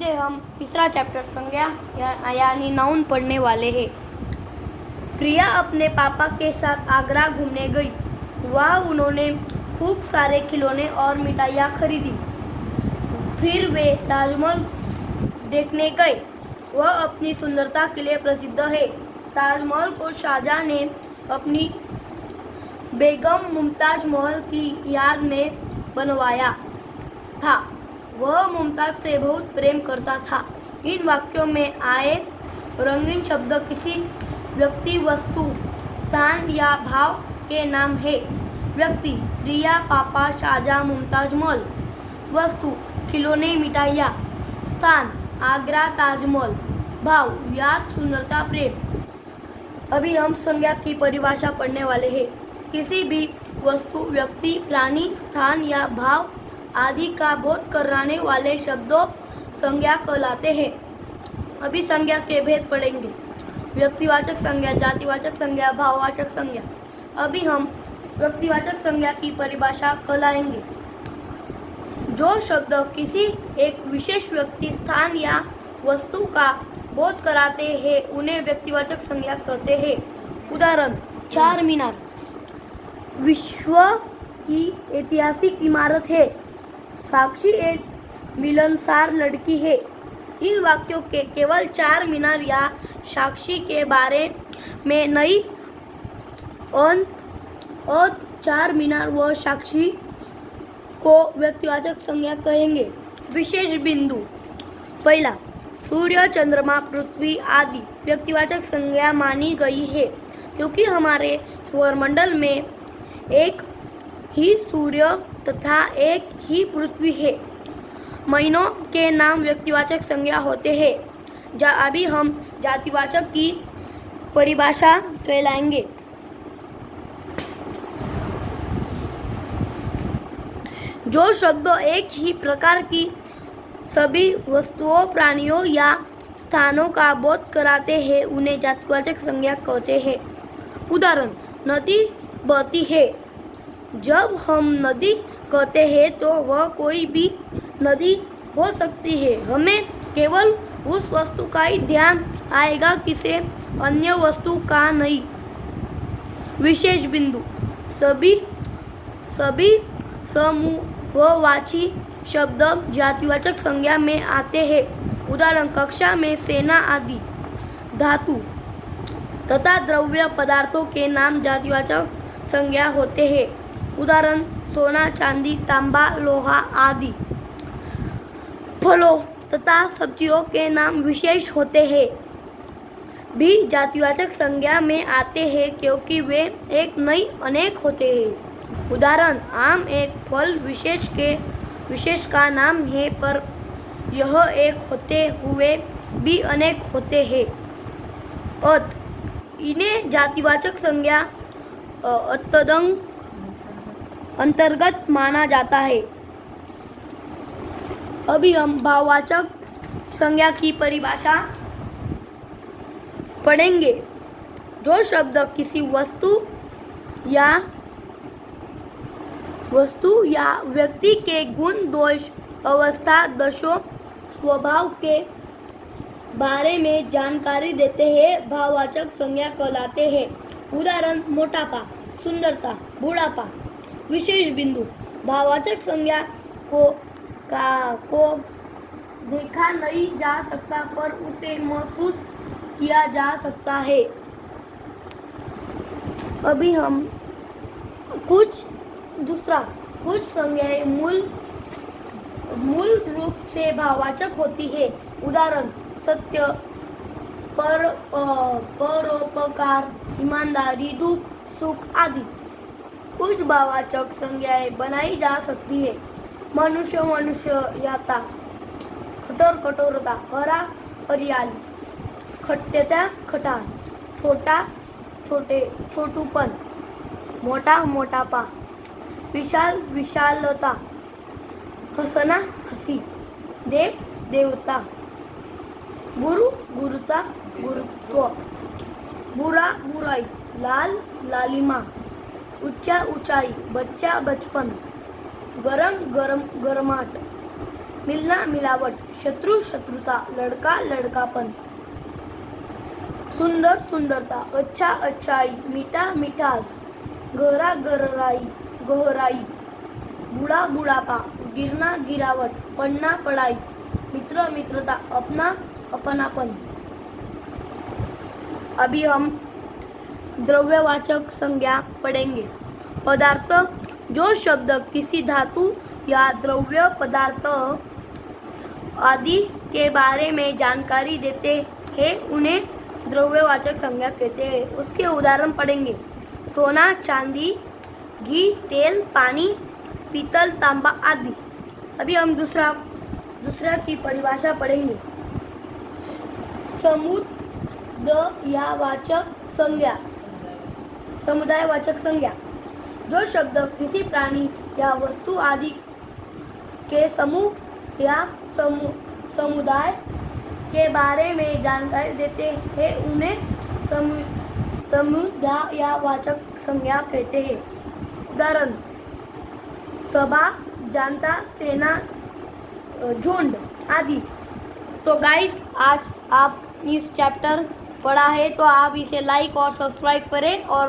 सीधे हम तीसरा चैप्टर संज्ञा यानी नाउन पढ़ने वाले हैं। प्रिया अपने पापा के साथ आगरा घूमने गई। वहाँ उन्होंने खूब सारे खिलौने और मिठाइयाँ खरीदी। फिर वे ताजमहल देखने गए। वह अपनी सुंदरता के लिए प्रसिद्ध है। ताजमहल को शाहजहां ने अपनी बेगम मुमताज महल की याद में बनवाया था। वह मुमताज से बहुत प्रेम करता था। इन वाक्यों में आए रंगीन शब्द किसी व्यक्ति, वस्तु, स्थान या भाव के नाम है। व्यक्ति प्रिया, पापा, शाहजहां, मुमताज महल। वस्तु खिलौने, मिठाइयाँ। स्थान आगरा, ताजमहल। भाव याद, सुंदरता, प्रेम। अभी हम संज्ञा की परिभाषा पढ़ने वाले हैं। किसी भी वस्तु, व्यक्ति, प्राणी, स्थान या भाव आदि का बोध कराने वाले शब्दों संज्ञा कहलाते हैं। अभी संज्ञा के भेद पढ़ेंगे। व्यक्तिवाचक संज्ञा, जातिवाचक संज्ञा, भाववाचक संज्ञा। अभी हम व्यक्तिवाचक संज्ञा की परिभाषा कहलाएंगे। जो शब्द किसी एक विशेष व्यक्ति, स्थान या वस्तु का बोध कराते हैं उन्हें व्यक्तिवाचक संज्ञा कहते हैं। उदाहरण, चार मीनार विश्व की ऐतिहासिक इमारत है। साक्षी एक मिलनसार लड़की है। इन वाक्यों के केवल चार मीनार या साक्षी के बारे में नहीं, अंत चार मीनार व साक्षी को व्यक्तिवाचक संज्ञा कहेंगे। विशेष बिंदु, पहला, सूर्य, चंद्रमा, पृथ्वी आदि व्यक्तिवाचक संज्ञा मानी गई है क्योंकि हमारे सौरमंडल में एक ही सूर्य तथा एक ही पृथ्वी है। महीनों के नाम व्यक्तिवाचक संज्ञा होते हैं। अभी हम जातिवाचक की परिभाषा कहलाएंगे। जो शब्द एक ही प्रकार की सभी वस्तुओं, प्राणियों या स्थानों का बोध कराते हैं उन्हें जातिवाचक संज्ञा कहते हैं। उदाहरण, नदी बहती है। जब हम नदी कहते हैं तो वह कोई भी नदी हो सकती है। हमें केवल उस वस्तु का ही ध्यान आएगा, किसी अन्य वस्तु का नहीं। विशेष बिंदु, सभी समूहवाची शब्द जातिवाचक संज्ञा में आते हैं। उदाहरण, कक्षा में, सेना आदि। धातु तथा द्रव्य पदार्थों के नाम जातिवाचक संज्ञा होते हैं। उदाहरण, सोना, चांदी, तांबा, लोहा आदि। फलों तथा सब्जियों के नाम विशेष होते हैं भी जातिवाचक संज्ञा में आते हैं क्योंकि वे एक नहीं अनेक होते हैं। उदाहरण, आम एक फल विशेष का नाम है पर यह एक होते हुए भी अनेक होते हैं। इन्हें जातिवाचक संज्ञा अंतर्गत माना जाता है। अभी हम भाववाचक संज्ञा की परिभाषा पढ़ेंगे। जो शब्द किसी वस्तु या व्यक्ति के गुण, दोष, अवस्था, दशों, स्वभाव के बारे में जानकारी देते हैं भाववाचक संज्ञा कहलाते हैं। उदाहरण, मोटापा, सुंदरता, बुढ़ापा। विशेष बिंदु, भाववाचक संज्ञा को देखा नहीं जा सकता पर उसे महसूस किया जा सकता है। अभी हम कुछ संज्ञाएं मूल रूप से भाववाचक होती है। उदाहरण, सत्य, परोपकार, ईमानदारी, दुख, सुख आदि। कुछ भाववाचक संज्ञाएं बनाई जा सकती है। मनुष्यता, कठोरता, हरा हरियाली, खट्टता खटास, छोटूपन, मोटापा, विशालता, हंसना हंसी, देवता, गुरुता गुरुत्व, बुरा बुराई, लालिमा, ऊंचाई, बच्चा बचपन, गरमाहट, मिलना मिलावट, शत्रु शत्रुता, लड़का लड़कापन, सुंदर सुंदरता, अच्छा अच्छाई, मीठा मिठास, गहरा गहराई, बूढ़ा बुढ़ापा, गिरना गिरावट, पढ़ना पढ़ाई, मित्र मित्रता, अपना अपनापन। अभी हम द्रव्यवाचक संज्ञा पढ़ेंगे। पदार्थ, जो शब्द किसी धातु या द्रव्य पदार्थ आदि के बारे में जानकारी देते हैं उन्हें द्रव्यवाचक संज्ञा कहते हैं। उसके उदाहरण पढ़ेंगे। सोना, चांदी, घी, तेल, पानी, पीतल, तांबा आदि। अभी हम दूसरा की परिभाषा पढ़ेंगे। समुदायवाचक संज्ञा, जो शब्द किसी प्राणी या वस्तु आदि के समूह या समुदाय के बारे में जानकारी देते हैं उन्हें समुदायवाचक संज्ञा कहते हैं। उदाहरण: सभा, जनता, सेना, झुंड आदि। तो गाइस, आज आप इस चैप्टर पढ़ा है तो आप इसे लाइक और सब्सक्राइब करें और